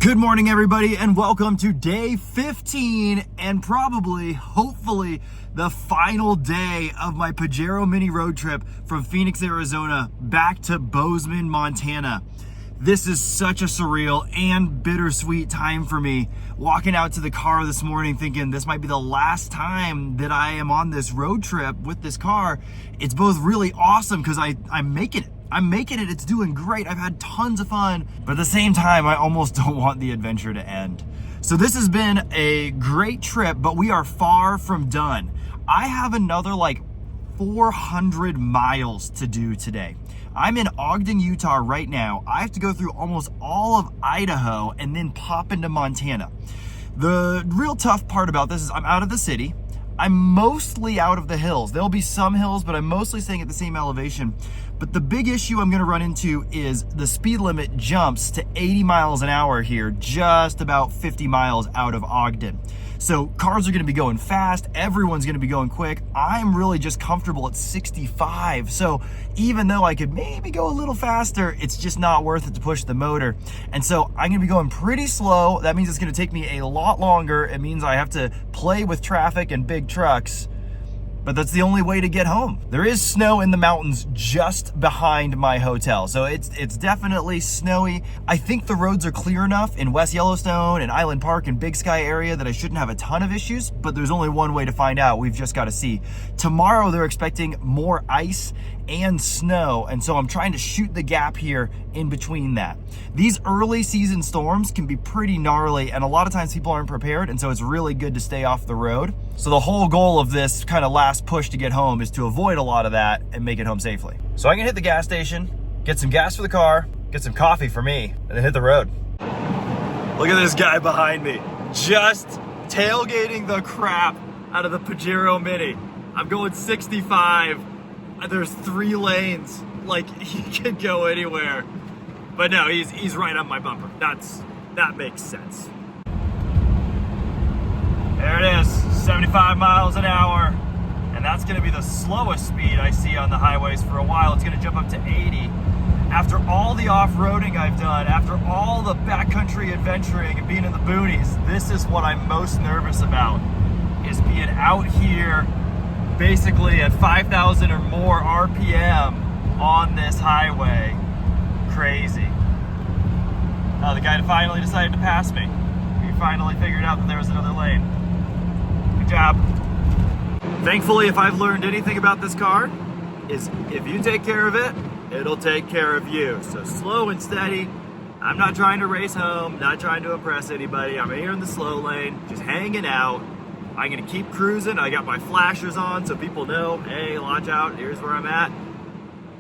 Good morning, everybody, and welcome to day 15 and probably, hopefully, the final day of my Pajero mini road trip from Phoenix, Arizona back to Bozeman, Montana. This is such a surreal and bittersweet time for me. Walking out to the car this morning thinking this might be the last time that I am on this road trip with this car. It's both really awesome because I'm making it. It's doing great. I've had tons of fun, but at the same time, I almost don't want the adventure to end. So this has been a great trip, but we are far from done. I have another like 400 miles to do today. I'm in Ogden, Utah right now. I have to go through almost all of Idaho and then pop into Montana. The real tough part about this is I'm out of the city. I'm mostly out of the hills. There'll be some hills, but I'm mostly staying at the same elevation. But the big issue I'm gonna run into is the speed limit jumps to 80 miles an hour here, just about 50 miles out of Ogden. So cars are gonna be going fast, everyone's gonna be going quick. I'm really just comfortable at 65. So even though I could maybe go a little faster, it's just not worth it to push the motor. And so I'm gonna be going pretty slow. That means it's gonna take me a lot longer. It means I have to play with traffic and big trucks. But that's the only way to get home. There is snow in the mountains just behind my hotel. So it's definitely snowy. I think the roads are clear enough in West Yellowstone and Island Park and Big Sky area that I shouldn't have a ton of issues, but there's only one way to find out. We've just got to see. Tomorrow they're expecting more ice and snow, and so I'm trying to shoot the gap here in between that. These early season storms can be pretty gnarly, and a lot of times people aren't prepared, and so it's really good to stay off the road. So the whole goal of this kind of last push to get home is to avoid a lot of that and make it home safely. So I can hit the gas station, get some gas for the car, get some coffee for me, and then hit the road. Look at this guy behind me, just tailgating the crap out of the Pajero Mini. I'm going 65. There's 3 lanes, like he could go anywhere. But no, he's right on my bumper. That makes sense. There it is, 75 miles an hour. And that's gonna be the slowest speed I see on the highways for a while. It's gonna jump up to 80. After all the off-roading I've done, after all the backcountry adventuring and being in the boonies, this is what I'm most nervous about, is being out here basically at 5,000 or more RPM on this highway. Crazy. The guy finally decided to pass me. He finally figured out that there was another lane. Good job. Thankfully, if I've learned anything about this car, is if you take care of it, it'll take care of you. So slow and steady. I'm not trying to race home, not trying to impress anybody. I'm here in the slow lane, just hanging out. I'm gonna keep cruising. I got my flashers on so people know, hey, watch out, here's where I'm at.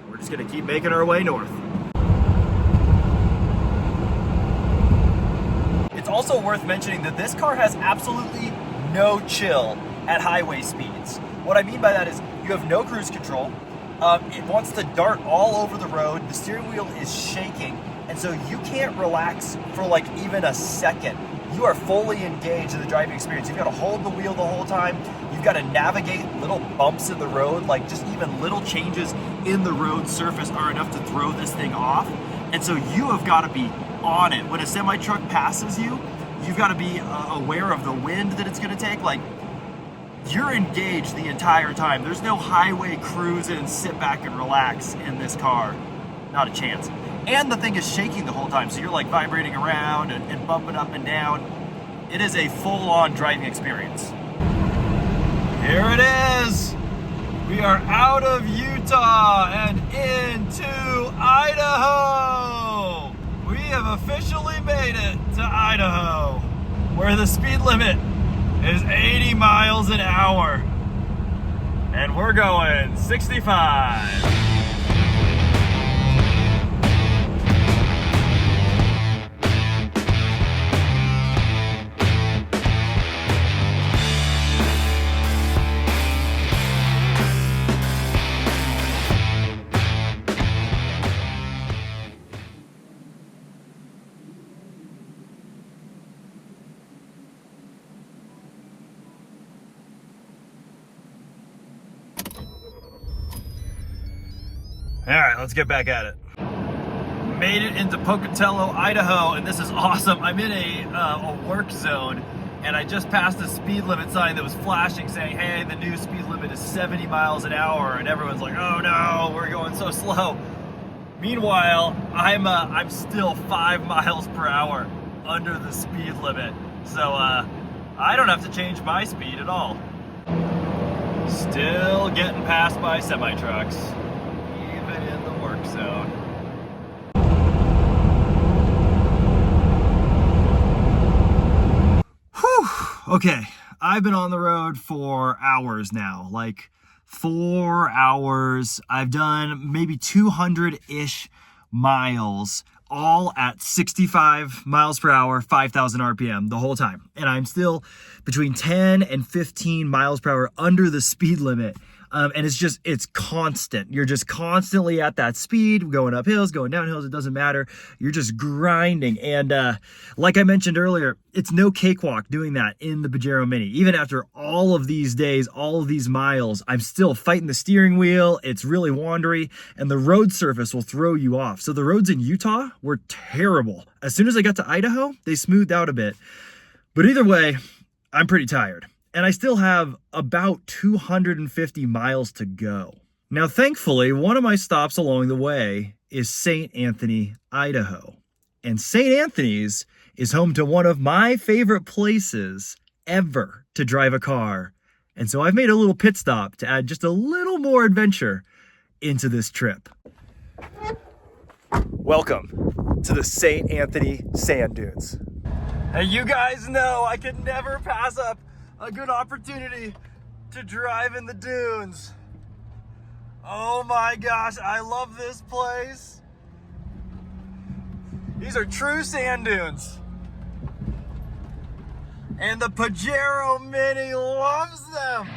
We're just gonna keep making our way north. It's also worth mentioning that this car has absolutely no chill at highway speeds. What I mean by that is you have no cruise control. It wants to dart all over the road. The steering wheel is shaking, and so you can't relax for like even a second. You are fully engaged in the driving experience. You've got to hold the wheel the whole time. You've got to navigate little bumps in the road, like just even little changes in the road surface are enough to throw this thing off. And so you have got to be on it. When a semi-truck passes you, you've got to be aware of the wind that it's going to take. Like, you're engaged the entire time. There's no highway cruise and sit back and relax in this car. Not a chance. And the thing is shaking the whole time, so you're like vibrating around and bumping up and down. It is a full-on driving experience. Here it is. We are out of Utah and into Idaho. We have officially made it to Idaho, where the speed limit is 80 miles an hour. And we're going 65. All right, let's get back at it. made it into Pocatello, Idaho, and this is awesome. I'm in a work zone, and I just passed a speed limit sign that was flashing saying, hey, the new speed limit is 70 miles an hour, and everyone's like, oh no, we're going so slow. Meanwhile, I'm still 5 miles per hour under the speed limit, so I don't have to change my speed at all. Still getting passed by semi-trucks, even in the work zone. Whew, okay, I've been on the road for hours now, like 4 hours. I've done maybe 200-ish miles, all at 65 miles per hour, 5,000 RPM the whole time. And I'm still between 10 and 15 miles per hour under the speed limit. And it's constant. You're just constantly at that speed, going up hills, going down hills, it doesn't matter. You're just grinding. And like I mentioned earlier, it's no cakewalk doing that in the Pajero Mini. Even after all of these days, all of these miles, I'm still fighting the steering wheel. It's really wandery, and the road surface will throw you off. So the roads in Utah were terrible. As soon as I got to Idaho, they smoothed out a bit. But either way, I'm pretty tired. And I still have about 250 miles to go. Now, thankfully, one of my stops along the way is St. Anthony, Idaho. And St. Anthony's is home to one of my favorite places ever to drive a car. And so I've made a little pit stop to add just a little more adventure into this trip. Welcome to the St. Anthony Sand Dunes. Hey, you guys know I could never pass up a good opportunity to drive in the dunes. Oh my gosh, I love this place. These are true sand dunes. And the Pajero Mini loves them.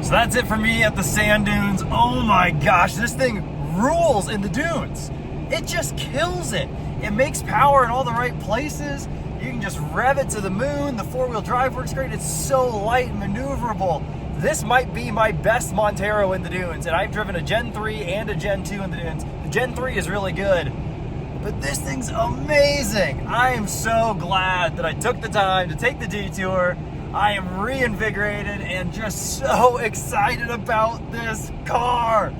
So that's it for me at the sand dunes. Oh my gosh, this thing rules in the dunes. It just kills it. It makes power in all the right places. You can just rev it to the moon. The four-wheel drive works great. It's so light and maneuverable. This might be my best Montero in the dunes, and I've driven a Gen 3 and a Gen 2 in the dunes. The Gen 3 is really good, but this thing's amazing. I am so glad that I took the time to take the detour. I am reinvigorated and just so excited about this car.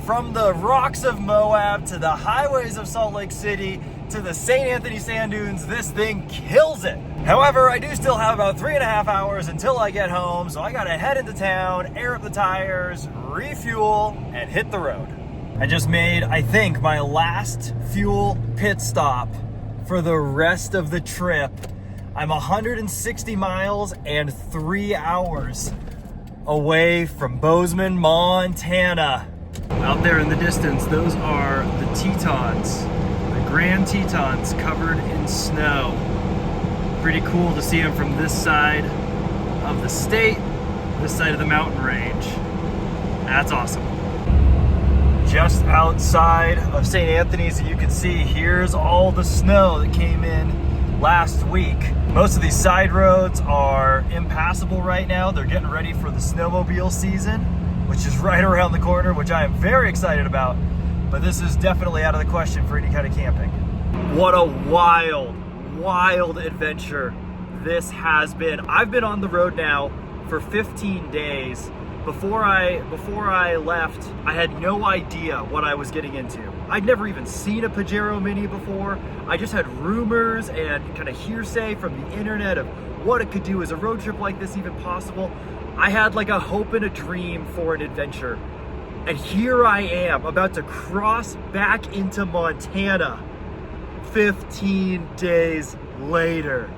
From the rocks of Moab to the highways of Salt Lake City to the St. Anthony sand dunes, this thing kills it. However, I do still have about 3.5 hours until I get home, so I gotta head into town, air up the tires, refuel, and hit the road. I just made, I think, my last fuel pit stop for the rest of the trip. I'm 160 miles and 3 hours away from Bozeman, Montana. Out there in the distance, those are the Tetons, the Grand Tetons covered in snow. Pretty cool to see them from this side of the state, this side of the mountain range. That's awesome. Just outside of St. Anthony's, you can see here's all the snow that came in last week. Most of these side roads are impassable right now. They're getting ready for the snowmobile season, which is right around the corner, which I am very excited about. But this is definitely out of the question for any kind of camping. What a wild adventure this has been. I've been on the road now for 15 days. Before I left, I had no idea what I was getting into. I'd never even seen a Pajero Mini before. I just had rumors and kind of hearsay from the internet of what it could do. Is a road trip like this even possible? I had like a hope and a dream for an adventure. And here I am about to cross back into Montana 15 days later.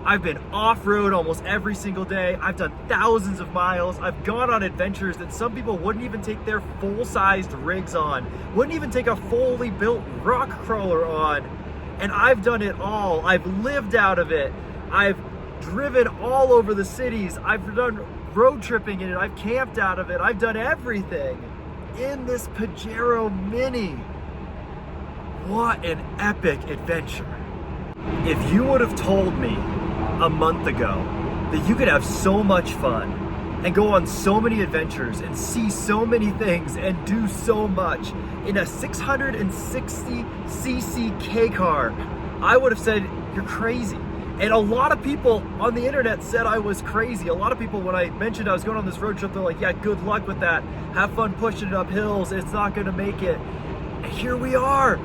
I've been off-road almost every single day. I've done thousands of miles. I've gone on adventures that some people wouldn't even take their full-sized rigs on, wouldn't even take a fully built rock crawler on. And I've done it all. I've lived out of it. I've driven all over the cities. I've done road tripping in it. I've camped out of it. I've done everything in this Pajero Mini. What an epic adventure. If you would have told me a month ago that you could have so much fun and go on so many adventures and see so many things and do so much in a 660cc K car, I would have said, you're crazy. And a lot of people on the internet said I was crazy. A lot of people, when I mentioned I was going on this road trip, they're like, yeah, good luck with that. Have fun pushing it up hills. It's not gonna make it. And here we are.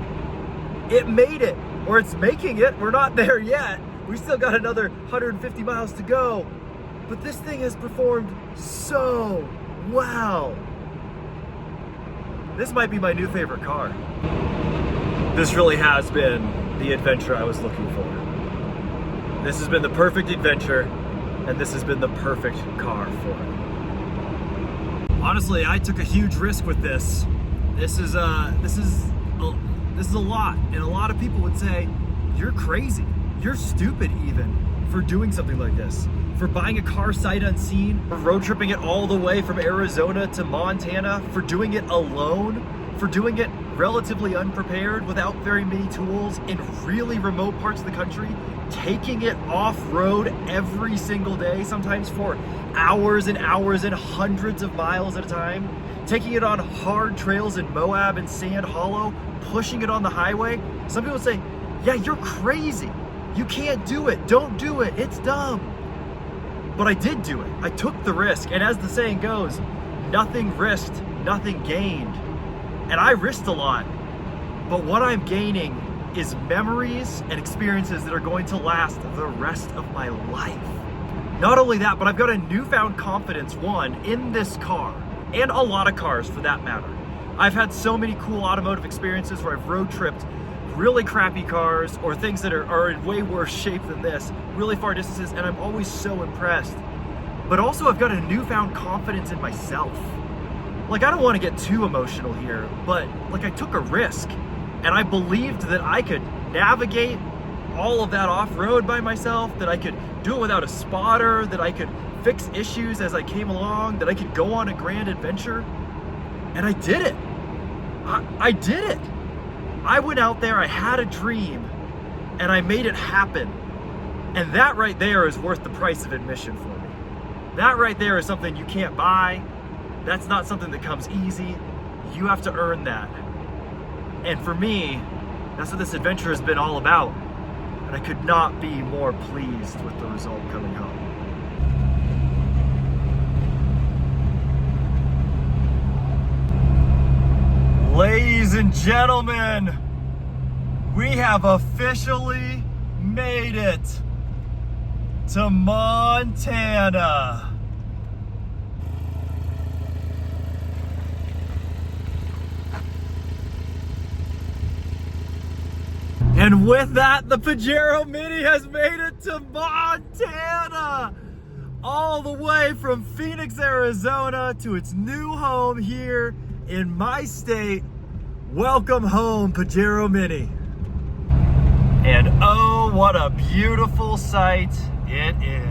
It made it, or it's making it. We're not there yet. We still got another 150 miles to go. But this thing has performed so well. This might be my new favorite car. This really has been the adventure I was looking for. This has been the perfect adventure, and this has been the perfect car for it. Honestly, I took a huge risk with this. This is a lot, and a lot of people would say, you're crazy. You're stupid even for doing something like this. For buying a car sight unseen, for road tripping it all the way from Arizona to Montana, for doing it alone, for doing it relatively unprepared without very many tools in really remote parts of the country, taking it off-road every single day, sometimes for hours and hours and hundreds of miles at a time, taking it on hard trails in Moab and Sand Hollow, pushing it on the highway. Some people say, yeah, you're crazy. You can't do it. Don't do it. It's dumb. But I did do it. I took the risk. And as the saying goes, nothing risked, nothing gained. And I risked a lot. But what I'm gaining is memories and experiences that are going to last the rest of my life. Not only that, but I've got a newfound confidence, one, in this car, and a lot of cars for that matter. I've had so many cool automotive experiences where I've road tripped really crappy cars or things that are in way worse shape than this, really far distances, and I'm always so impressed. But also I've got a newfound confidence in myself. Like, I don't want to get too emotional here, but like, I took a risk and I believed that I could navigate all of that off-road by myself, that I could do it without a spotter, that I could fix issues as I came along, that I could go on a grand adventure. And I did it. I did it. I went out there, I had a dream, and I made it happen. And that right there is worth the price of admission for me. That right there is something you can't buy. That's not something that comes easy. You have to earn that. And for me, that's what this adventure has been all about. And I could not be more pleased with the result coming home. Ladies and gentlemen, we have officially made it to Montana. And with that, the Pajero Mini has made it to Montana! All the way from Phoenix, Arizona to its new home here in my state. Welcome home, Pajero Mini. And oh, what a beautiful sight it is.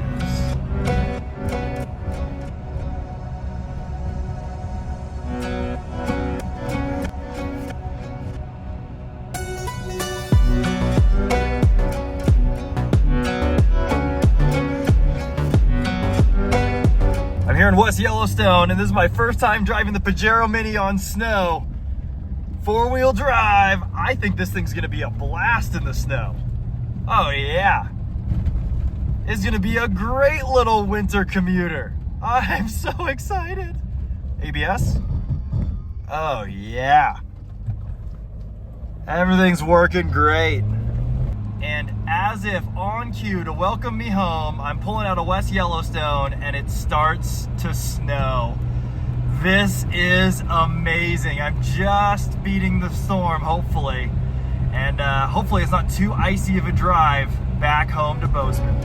I'm here in West Yellowstone, and this is my first time driving the Pajero Mini on snow. Four-wheel drive. I think this thing's gonna be a blast in the snow. Oh yeah. It's gonna be a great little winter commuter. I'm so excited. ABS? Oh yeah. Everything's working great. And as if on cue to welcome me home, I'm pulling out of West Yellowstone and it starts to snow. This is amazing. I'm just beating the storm, hopefully. And hopefully it's not too icy of a drive back home to Bozeman.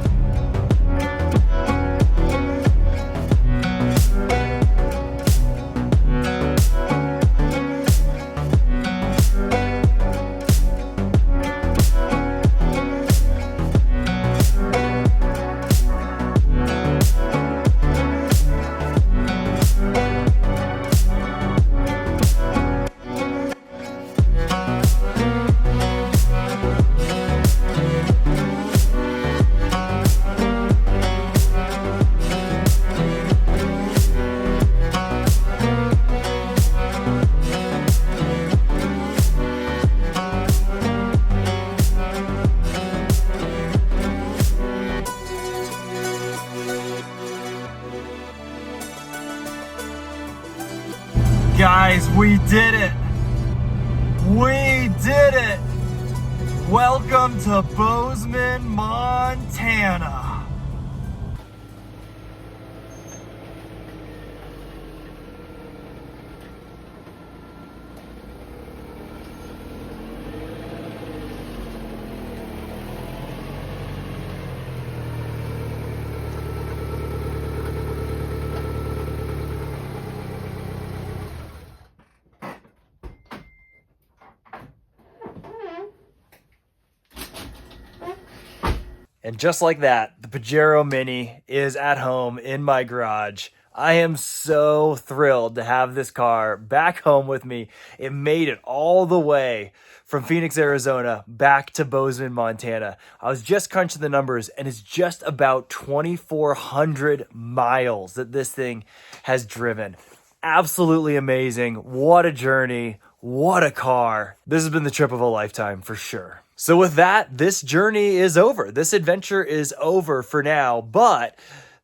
Guys, we did it. We did it. Welcome to Bozeman, Montana. And just like that, the Pajero Mini is at home in my garage. I am so thrilled to have this car back home with me. It made it all the way from Phoenix, Arizona, back to Bozeman, Montana. I was just crunching the numbers, and it's just about 2,400 miles that this thing has driven. Absolutely amazing. What a journey. What a car. This has been the trip of a lifetime for sure. So with that, this journey is over. This adventure is over for now, but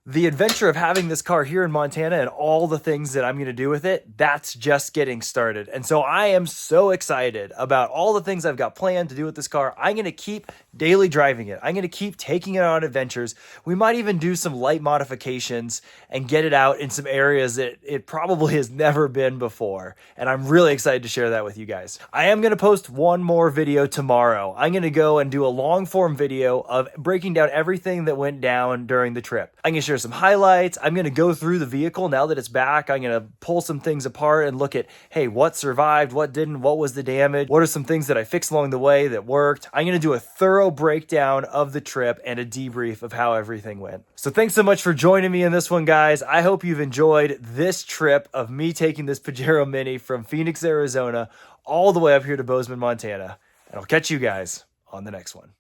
the adventure of having this car here in Montana and all the things that I'm going to do with it, that's just getting started. And so I am so excited about all the things I've got planned to do with this car. I'm going to keep daily driving it. I'm going to keep taking it on adventures. We might even do some light modifications and get it out in some areas that it probably has never been before. And I'm really excited to share that with you guys. I am going to post one more video tomorrow. I'm going to go and do a long form video of breaking down everything that went down during the trip. I'm going to share some highlights. I'm going to go through the vehicle now that it's back. I'm going to pull some things apart and look at, hey, what survived, what didn't, what was the damage, what are some things that I fixed along the way that worked. I'm going to do a thorough breakdown of the trip and a debrief of how everything went. So thanks so much for joining me in this one, guys. I hope you've enjoyed this trip of me taking this Pajero Mini from Phoenix, Arizona, all the way up here to Bozeman, Montana. And I'll catch you guys on the next one.